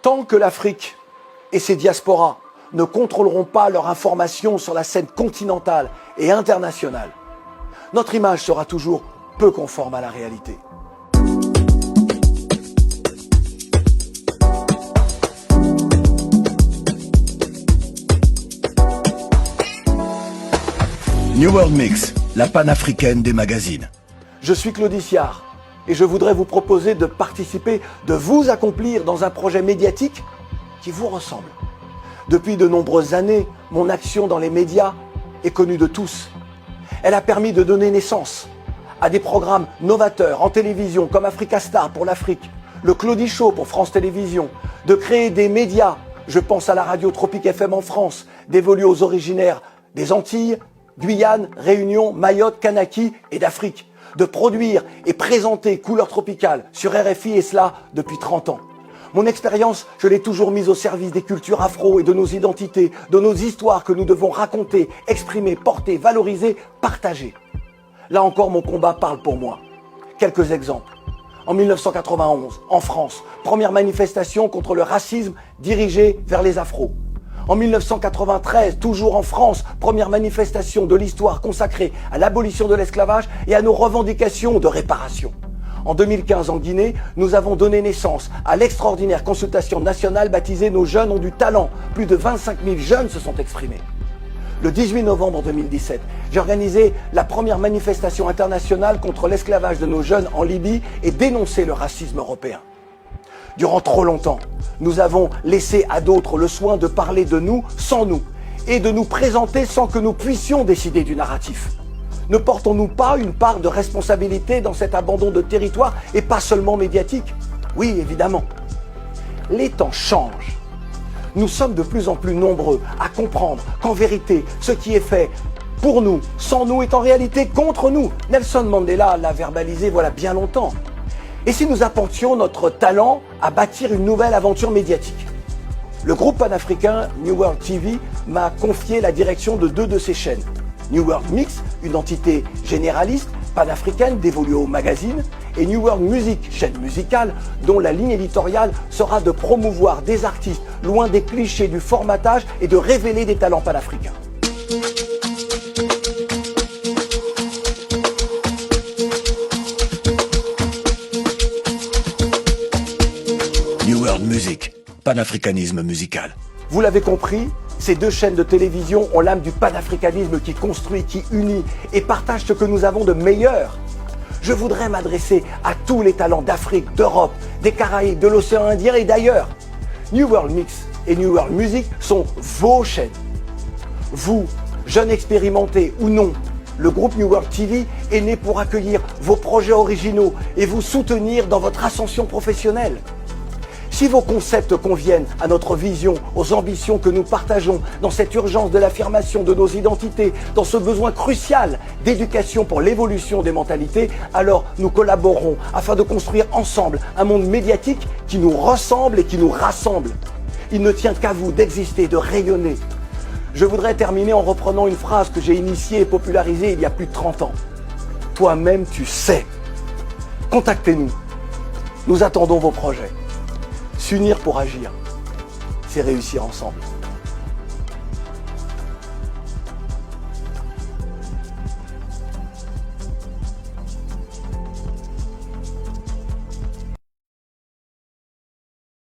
Tant que l'Afrique et ses diasporas ne contrôleront pas leur information sur la scène continentale et internationale, notre image sera toujours peu conforme à la réalité. New World Mix, la panafricaine des magazines. Je suis Claude Issiard et je voudrais vous proposer de participer, de vous accomplir dans un projet médiatique qui vous ressemble. Depuis de nombreuses années, mon action dans les médias est connue de tous. Elle a permis de donner naissance à des programmes novateurs en télévision comme Africa Star pour l'Afrique, le Claudie Show pour France Télévisions, de créer des médias, je pense à la radio Tropique FM en France, dévolue aux originaires des Antilles, Guyane, Réunion, Mayotte, Kanaki et d'Afrique, de produire et présenter Couleurs Tropicales sur RFI et cela depuis 30 ans. Mon expérience, je l'ai toujours mise au service des cultures afro et de nos identités, de nos histoires que nous devons raconter, exprimer, porter, valoriser, partager. Là encore, mon combat parle pour moi. Quelques exemples. En 1991, en France, première manifestation contre le racisme dirigée vers les afros. En 1993, toujours en France, première manifestation de l'histoire consacrée à l'abolition de l'esclavage et à nos revendications de réparation. En 2015, en Guinée, nous avons donné naissance à l'extraordinaire consultation nationale baptisée « Nos jeunes ont du talent ». Plus de 25 000 jeunes se sont exprimés. Le 18 novembre 2017, j'ai organisé la première manifestation internationale contre l'esclavage de nos jeunes en Libye et dénoncé le racisme européen. Durant trop longtemps, nous avons laissé à d'autres le soin de parler de nous sans nous et de nous présenter sans que nous puissions décider du narratif. Ne portons-nous pas une part de responsabilité dans cet abandon de territoire et pas seulement médiatique? Oui, évidemment. Les temps changent. Nous sommes de plus en plus nombreux à comprendre qu'en vérité, ce qui est fait pour nous, sans nous, est en réalité contre nous. Nelson Mandela l'a verbalisé voilà bien longtemps. Et si nous apportions notre talent à bâtir une nouvelle aventure médiatique? Le groupe panafricain New World TV m'a confié la direction de 2 de ses chaînes. New World Mix, une entité généraliste, panafricaine dévolue aux magazines, et New World Music, chaîne musicale, dont la ligne éditoriale sera de promouvoir des artistes loin des clichés du formatage et de révéler des talents panafricains. New World Music, panafricanisme musical. Vous l'avez compris, ces 2 chaînes de télévision ont l'âme du panafricanisme qui construit, qui unit et partage ce que nous avons de meilleur. Je voudrais m'adresser à tous les talents d'Afrique, d'Europe, des Caraïbes, de l'océan Indien et d'ailleurs. New World Mix et New World Music sont vos chaînes. Vous, jeunes expérimentés ou non, le groupe New World TV est né pour accueillir vos projets originaux et vous soutenir dans votre ascension professionnelle. Si vos concepts conviennent à notre vision, aux ambitions que nous partageons, dans cette urgence de l'affirmation de nos identités, dans ce besoin crucial d'éducation pour l'évolution des mentalités, alors nous collaborerons afin de construire ensemble un monde médiatique qui nous ressemble et qui nous rassemble. Il ne tient qu'à vous d'exister, de rayonner. Je voudrais terminer en reprenant une phrase que j'ai initiée et popularisée il y a plus de 30 ans. Toi-même, tu sais. Contactez-nous. Nous attendons vos projets. S'unir pour agir, c'est réussir ensemble.